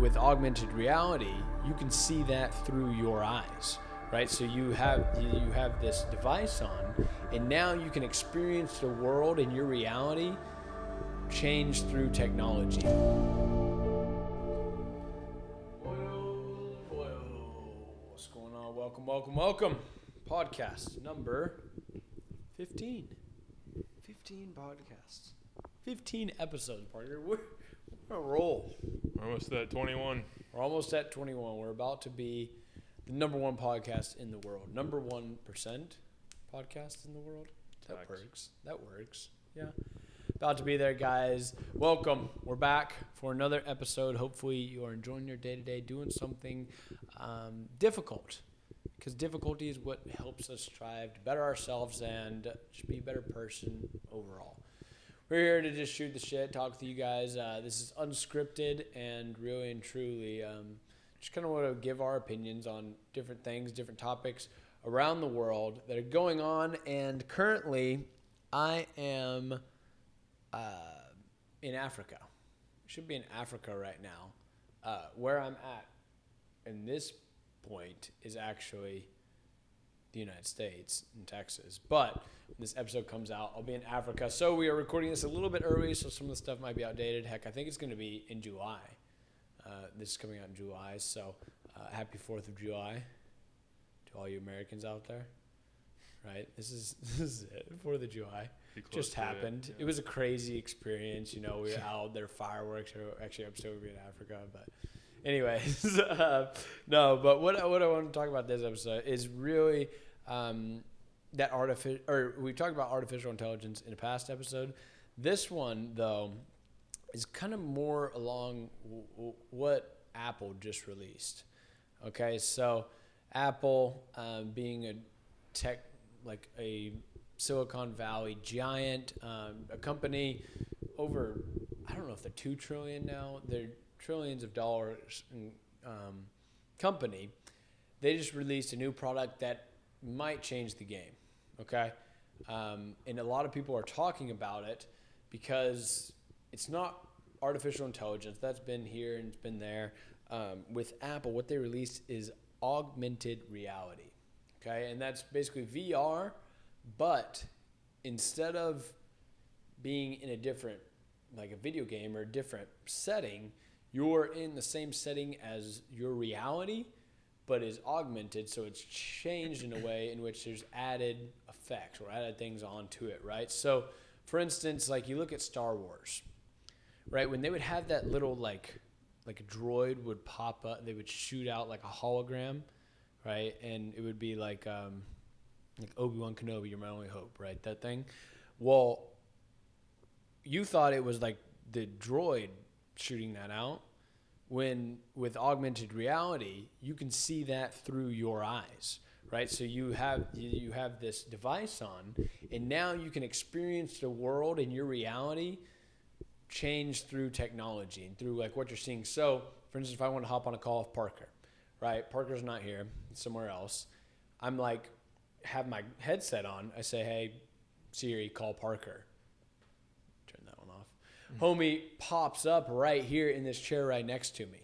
with augmented reality, you can see that through your eyes, right? So you have this device on, and now you can experience the world and your reality change through technology. What's going on? Welcome. Podcast number 15. 15 podcasts. 15 episodes, partner. We're on a roll. We're almost at 21. We're almost at 21. We're about to be the number one podcast in the world. Number 1% podcast in the world. That works. Yeah. About to be there, guys. Welcome. We're back for another episode. Hopefully you are enjoying your day-to-day, doing something difficult. Because difficulty is what helps us strive to better ourselves and just be a better person overall. We're here to just shoot the shit, talk with you guys. This is unscripted and really and truly just kind of want to give our opinions on different things, different topics around the world that are going on. And currently, I am in Africa. I should be in Africa right now. Where I'm at in this point is actually the United States in Texas, but when this episode comes out, I'll be in Africa. So we are recording this a little bit early, so some of the stuff might be outdated. Heck, I think it's going to be in July. This is coming out in July, so happy 4th of July to all you Americans out there. Right, this is it. 4th of July just happened. Yeah. It was a crazy experience. You know, we were out there, fireworks. Actually, I'm still going to be in Africa, but. Anyways, no, but what I want to talk about this episode is really that we talked about artificial intelligence in a past episode. This one, though, is kind of more along what Apple just released. Okay, so Apple being a tech, like a Silicon Valley giant, a company over, I don't know if they're $2 trillion now. They're trillions of dollars company. They just released a new product that might change the game. Okay, and a lot of people are talking about it because it's not artificial intelligence. That's been here and it's been there. With Apple, what they released is augmented reality. Okay, and that's basically VR, but instead of being in a different, like a video game or a different setting, you're in the same setting as your reality, but is augmented, so it's changed in a way in which there's added effects or added things onto it, right? So, for instance, like you look at Star Wars, right? When they would have that little like a droid would pop up, they would shoot out like a hologram, right? And it would be like Obi-Wan Kenobi, you're my only hope, right? That thing. Well, you thought it was like the droid shooting that out, when with augmented reality you can see that through your eyes, right? So you have this device on, and now you can experience the world and your reality change through technology and through like what you're seeing. So for instance, if I want to hop on a call with Parker, right? Parker's not here, it's somewhere else. I'm like, have my headset on, I say, hey Siri, call Parker. Homie pops up right here in this chair right next to me,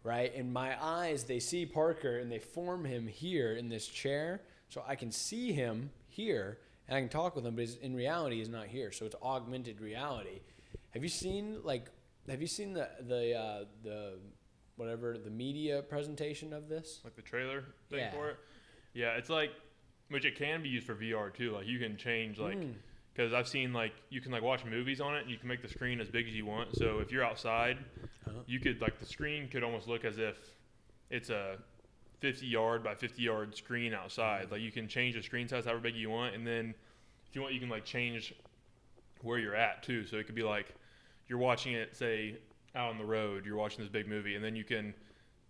right? And my eyes, they see Parker and they form him here in this chair, so I can see him here and I can talk with him, but in reality he's not here. So it's augmented reality. Have you seen the whatever the media presentation of this? Like the trailer thing for it? Yeah, it's like, which it can be used for VR too. Like you can change like. Because I've seen, like, you can, like, watch movies on it, and you can make the screen as big as you want. So if you're outside, you could, like, the screen could almost look as if it's a 50-yard by 50-yard screen outside. Like, you can change the screen size however big you want, and then if you want, you can, like, change where you're at, too. So it could be, like, you're watching it, say, out on the road. You're watching this big movie, and then you can,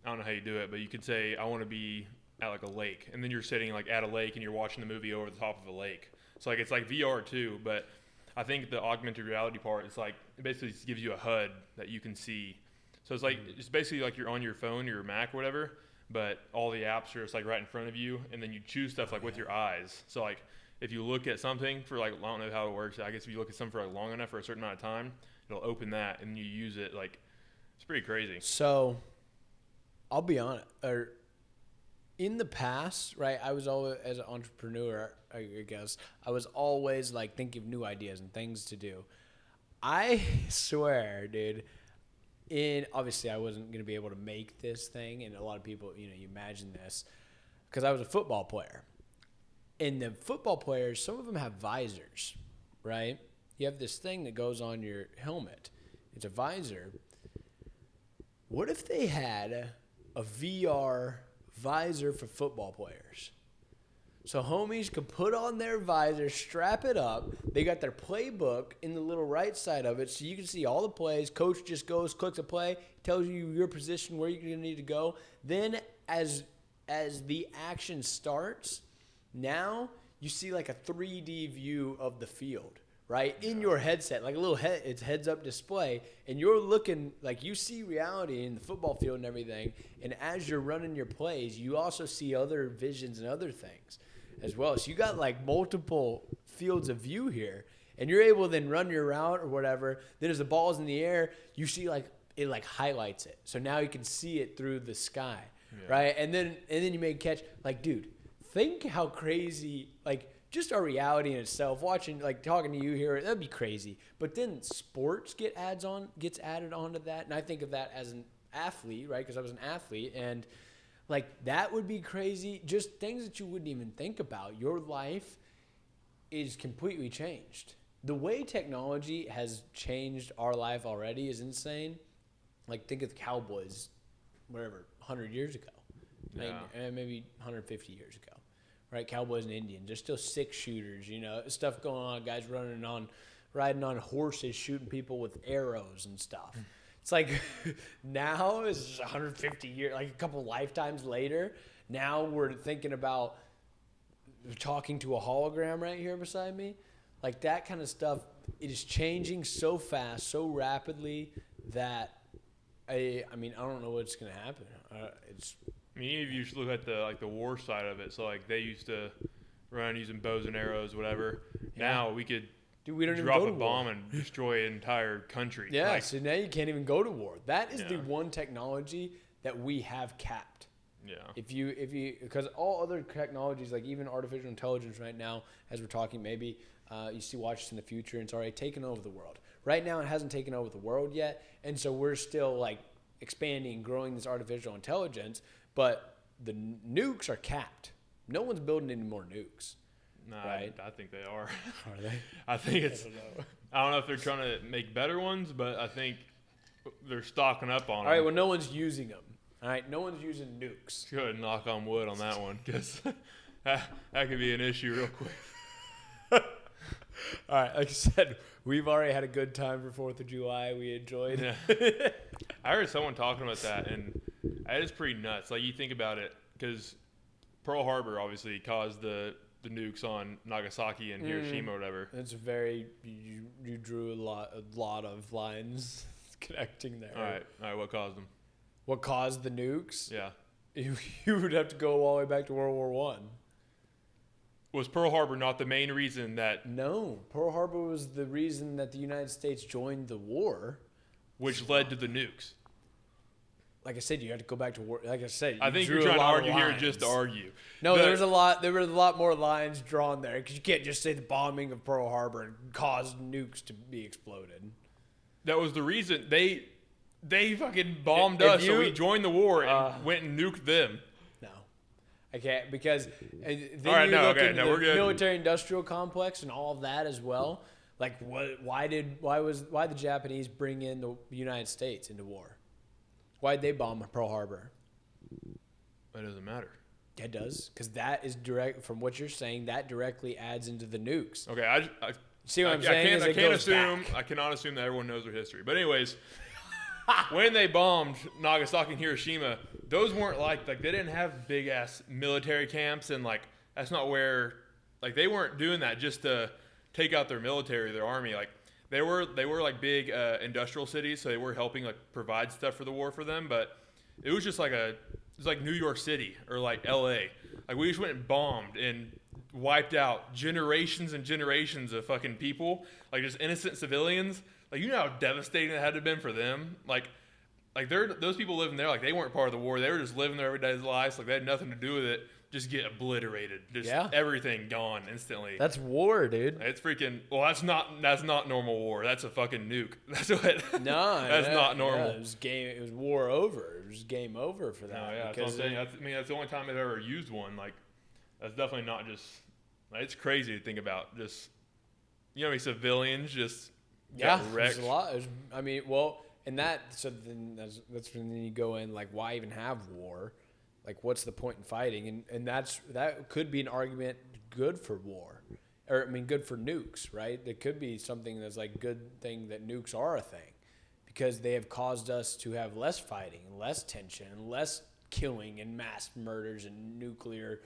I don't know how you do it, but you could say, I want to be at, like, a lake. And then you're sitting, like, at a lake, and you're watching the movie over the top of a lake. So like it's like VR too, but I think the augmented reality part is like it basically just gives you a HUD that you can see. So it's like it's basically like you're on your phone, your Mac, or whatever, but all the apps are just like right in front of you, and then you choose stuff like with your eyes. So like if you look at something for like, I don't know how it works. I guess if you look at something for like long enough for a certain amount of time, it'll open that and you use it. Like it's pretty crazy. So I'll be honest. Or in the past, right? I was always, as an entrepreneur, I guess, I was always like thinking of new ideas and things to do. I swear, dude. Obviously, I wasn't going to be able to make this thing, and a lot of people, you imagine this, because I was a football player. And the football players, some of them have visors, right? You have this thing that goes on your helmet. It's a visor. What if they had a VR visor for football players? So homies could put on their visor, strap it up. They got their playbook in the little right side of it, so you can see all the plays. Coach just goes, clicks a play, tells you your position, where you're going to need to go. Then as the action starts, now you see like a 3D view of the field, right? In your headset, like a little it's heads-up display, and you're looking, like you see reality in the football field and everything, and as you're running your plays, you also see other visions and other things as well. So you got like multiple fields of view here, and you're able to then run your route or whatever. Then as the ball's in the air, you see like it like highlights it. So now you can see it through the sky, right? And then you make a catch. Like, dude, think how crazy, like just our reality in itself, watching, like talking to you here, that'd be crazy. But then sports gets added onto that. And I think of that as an athlete, right? Because I was an athlete, and like that would be crazy. Just things that you wouldn't even think about. Your life is completely changed. The way technology has changed our life already is insane. Like think of the Cowboys, whatever, 100 years ago, maybe 150 years ago, right? Cowboys and Indians. There's still 6-shooters, stuff going on. Guys riding on horses, shooting people with arrows and stuff. It's like now is 150 years, like a couple lifetimes later. Now we're thinking about talking to a hologram right here beside me. Like that kind of stuff, it is changing so fast, so rapidly that I don't know what's going to happen. If you should look at the war side of it. So like they used to run using bows and arrows, whatever. Yeah. Now we could. Dude, we don't drop a bomb and destroy an entire country. Yeah, so now you can't even go to war. That is the one technology that we have capped. Yeah. If you because all other technologies, like even artificial intelligence right now, as we're talking, maybe you see watch this in the future, and it's already taken over the world. Right now, it hasn't taken over the world yet, and so we're still like expanding, growing this artificial intelligence, but the nukes are capped. No one's building any more nukes. Nah, right? I think they are. Are they? I think it's. I don't know if they're trying to make better ones, but I think they're stocking up on them. All right, well, no one's using them. All right, no one's using nukes. Go ahead and knock on wood on that one, because that could be an issue real quick. All right, like I said, we've already had a good time for 4th of July. We enjoyed it. Yeah. I heard someone talking about that, and it is pretty nuts. Like, you think about it, because Pearl Harbor obviously caused the nukes on Nagasaki and Hiroshima or whatever. It's you drew a lot of lines connecting there. All right, what caused them? What caused the nukes? Yeah. You would have to go all the way back to World War I. Was Pearl Harbor not the main reason that... No. Pearl Harbor was the reason that the United States joined the war. Which led to the nukes. Like I said, you have to go back to war. Like I said, I think you're trying to argue here just to argue. No, there were a lot more lines drawn there, because you can't just say the bombing of Pearl Harbor and caused nukes to be exploded. That was the reason. They fucking bombed us, so we joined the war and went and nuked them. No. I can't, because then right, you look into the we're good. military-industrial complex and all of that as well. Like, why the Japanese bring in the United States into war? Why'd they bomb Pearl Harbor? That doesn't matter. It does, because that is direct from what you're saying. That directly adds into the nukes. Okay, I see what I'm saying. I cannot assume that everyone knows their history. But anyways, when they bombed Nagasaki and Hiroshima, those weren't like they didn't have big ass military camps, and like that's not where they weren't doing that just to take out their military, their army. Like they were like big industrial cities, so they were helping like provide stuff for the war for them. But it was just like like New York City or like L.A. Like we just went and bombed and wiped out generations and generations of fucking people, like just innocent civilians. Like, you know how devastating it had to have been for them? Like like those people living there, like they weren't part of the war. They were just living their everyday lives. Like they had nothing to do with it. Just get obliterated. Just everything gone instantly. That's war, dude. It's freaking. Well, that's not normal war. That's a fucking nuke. That's what. No, that's not normal. Yeah, it was war over. It was game over for that. No, yeah, that's what I'm saying. That's the only time I've ever used one. Like, that's definitely not just. Like, it's crazy to think about. Just, civilians just got wrecked. There's a lot. And that's when you go in, like, why even have war? Like, what's the point in fighting? And that could be an argument good for war, or good for nukes, right? It could be something that's like good thing that nukes are a thing, because they have caused us to have less fighting, less tension, less killing and mass murders and nuclear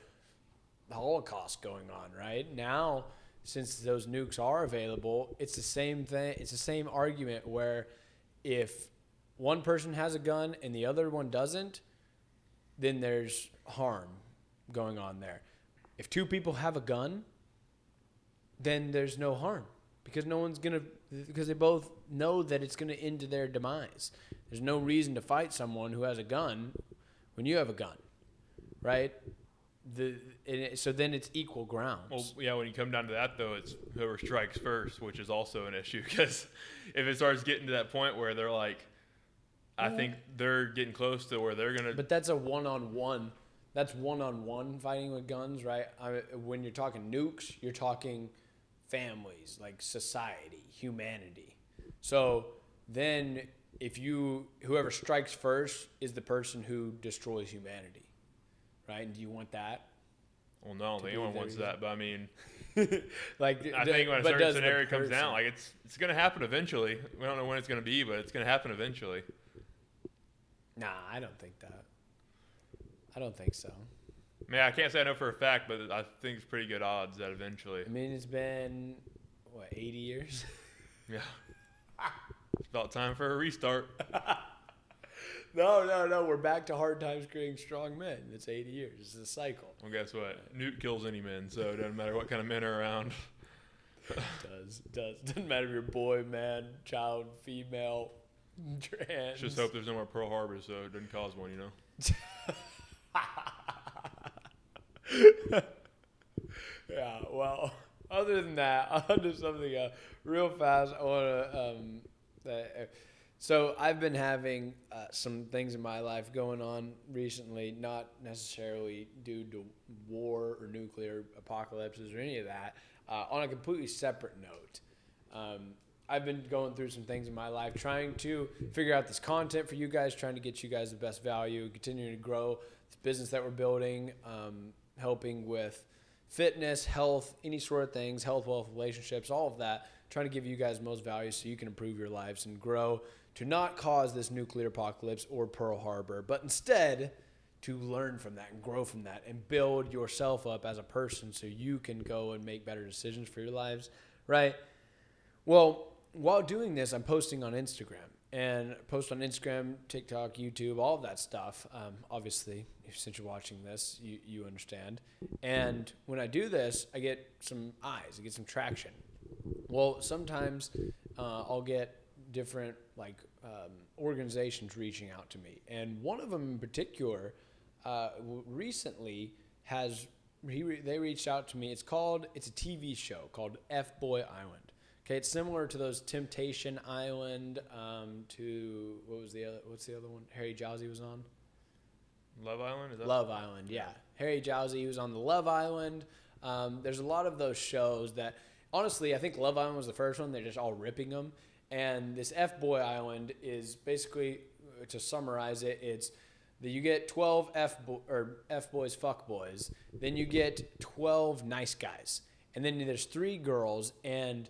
holocaust going on, right? Now, since those nukes are available, it's the same thing. It's the same argument where if one person has a gun and the other one doesn't, then there's harm going on there. If two people have a gun, then there's no harm, because because they both know that it's gonna end to their demise. There's no reason to fight someone who has a gun when you have a gun, right? So then it's equal grounds. Well, yeah, when you come down to that, though, it's whoever strikes first, which is also an issue, because if it starts getting to that point where they're like, I think they're getting close to where they're going to... But that's a one-on-one. That's one-on-one fighting with guns, right? When you're talking nukes, you're talking families, like society, humanity. So then whoever strikes first is the person who destroys humanity, right? And do you want that? Well, no, anyone wants that, but I mean... like, I think when a certain scenario comes down, like it's going to happen eventually. We don't know when it's going to be, but it's going to happen eventually. Nah, I don't think that. I don't think so. I mean, I can't say I know for a fact, but I think it's pretty good odds that eventually. I mean, it's been, 80 years? Yeah. It's about time for a restart. No. We're back to hard times creating strong men. It's 80 years. It's a cycle. Well, guess what? Nuke kills any men, so it doesn't matter what kind of men are around. It does. Doesn't matter if you're boy, man, child, female, trans. Just hope there's no more Pearl Harbor, so it doesn't cause one, Yeah, well, other than that, I'll do something real fast. I want to... So I've been having some things in my life going on recently, not necessarily due to war or nuclear apocalypses or any of that. On a completely separate note, I've been going through some things in my life, trying to figure out this content for you guys, trying to get you guys the best value, continuing to grow this business that we're building, helping with fitness, health, any sort of things, health, wealth, relationships, all of that, trying to give you guys the most value so you can improve your lives and grow to not cause this nuclear apocalypse or Pearl Harbor, but instead to learn from that and grow from that and build yourself up as a person so you can go and make better decisions for your lives, right? Well, while doing this, I'm posting on Instagram, and post on Instagram, TikTok, YouTube, all of that stuff. Obviously, since you're watching this, you understand. And when I do this, I get some eyes, I get some traction. Well, sometimes I'll get different organizations reaching out to me, and one of them in particular recently they reached out to me. It's a TV show called F-Boy Island. Okay, it's similar to those Temptation Island. What's the other one? Harry Jowsey was on. Love Island? Is that Love Island, yeah. Harry Jowsey was on the Love Island. There's a lot of those shows that, honestly, I think Love Island was the first one. They're just all ripping them. And this F-Boy Island is basically, to summarize it, it's that you get 12 F-boys, fuck boys. Then you get 12 nice guys. And then there's 3 girls, and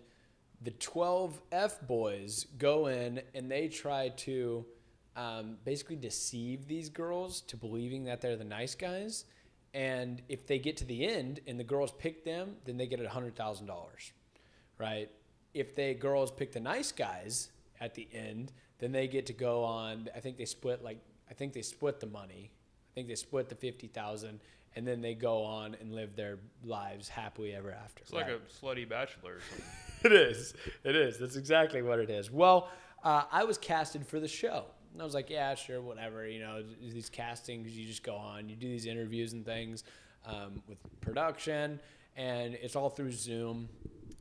the 12 F-boys go in and they try to basically deceive these girls to believing that they're the nice guys. And if they get to the end and the girls pick them, then they get $100,000, right? If the girls pick the nice guys at the end, then they get to go on. I think they split the money. I think they split the $50,000, and then they go on and live their lives happily ever after. It's like a slutty bachelor or something. It is. That's exactly what it is. Well, I was casted for the show. And I was like, yeah, sure, whatever. You know, these castings, you just go on, you do these interviews and things with production, and it's all through Zoom.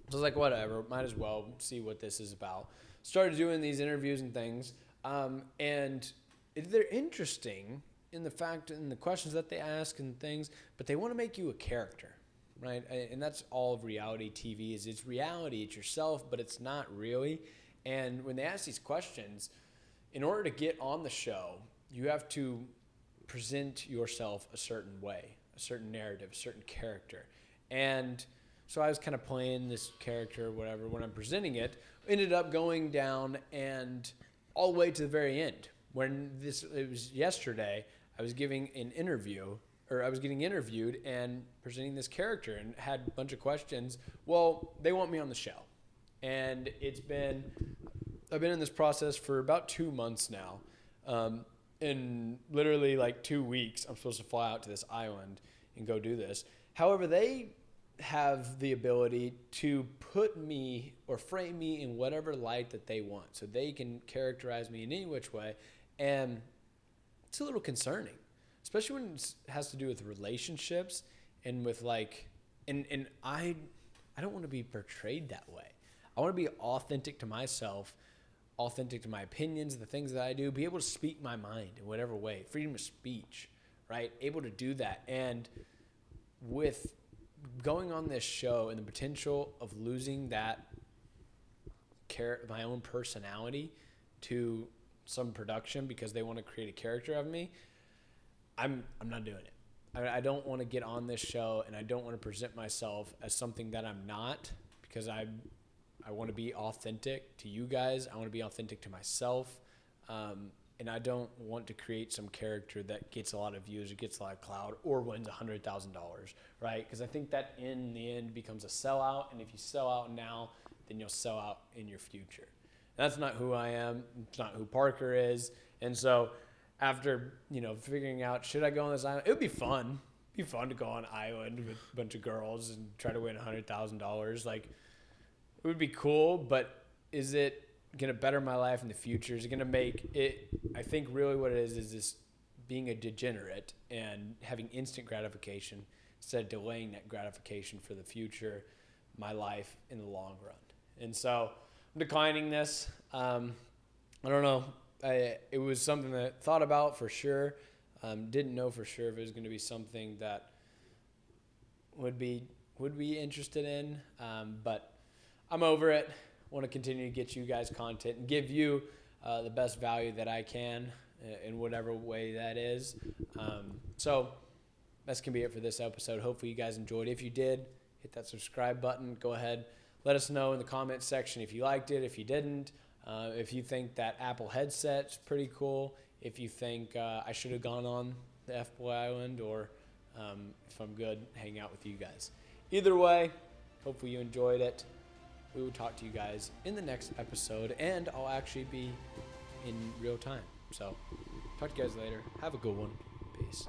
So I was like, whatever, might as well see what this is about. Started doing these interviews and things, and they're interesting in the fact and the questions that they ask and things, but they want to make you a character, right? And that's all of reality TV is. It's reality, it's yourself, but it's not really. And when they ask these questions, in order to get on the show, you have to present yourself a certain way, a certain narrative, a certain character. And so I was kind of playing this character or whatever when I'm presenting it, ended up going down and all the way to the very end. When it was yesterday, I was giving an interview, or I was getting interviewed and presenting this character and had a bunch of questions. Well, they want me on the show. And I've been in this process for about 2 months now. In literally like 2 weeks, I'm supposed to fly out to this island and go do this. However, they have the ability to put me or frame me in whatever light that they want. So they can characterize me in any which way. And it's a little concerning, especially when it has to do with relationships and with like, and I don't want to be portrayed that way. I want to be authentic to myself, authentic to my opinions, the things that I do, be able to speak my mind in whatever way, freedom of speech, right? Able to do that. And with going on this show and the potential of losing that my own personality to some production because they want to create a character of me, I'm not doing it. I don't want to get on this show, and I don't want to present myself as something that I'm not, because I want to be authentic to you guys. I want to be authentic to myself. And I don't want to create some character that gets a lot of views or gets a lot of clout or wins $100,000, right? Because I think that in the end becomes a sellout. And if you sell out now, then you'll sell out in your future. And that's not who I am. It's not who Parker is. And so after, figuring out, should I go on this island? It would be fun. It'd be fun to go on an island with a bunch of girls and try to win $100,000. Like, it would be cool, but is it going to better my life in the future? Is it going to make it? I think really what it is this being a degenerate and having instant gratification instead of delaying that gratification for the future, my life in the long run. And so I'm declining this. I don't know. It was something that I thought about for sure. Didn't know for sure if it was going to be something that would be interested in. But I'm over it. Want to continue to get you guys content and give you the best value that I can in whatever way that is. So that's going to be it for this episode. Hopefully you guys enjoyed. If you did, hit that subscribe button. Go ahead. Let us know in the comment section if you liked it, if you didn't. If you think that Apple headset's pretty cool. If you think I should have gone on the F-Boy Island, or if I'm good, hang out with you guys. Either way, hopefully you enjoyed it. We will talk to you guys in the next episode, and I'll actually be in real time. So, talk to you guys later. Have a good one. Peace.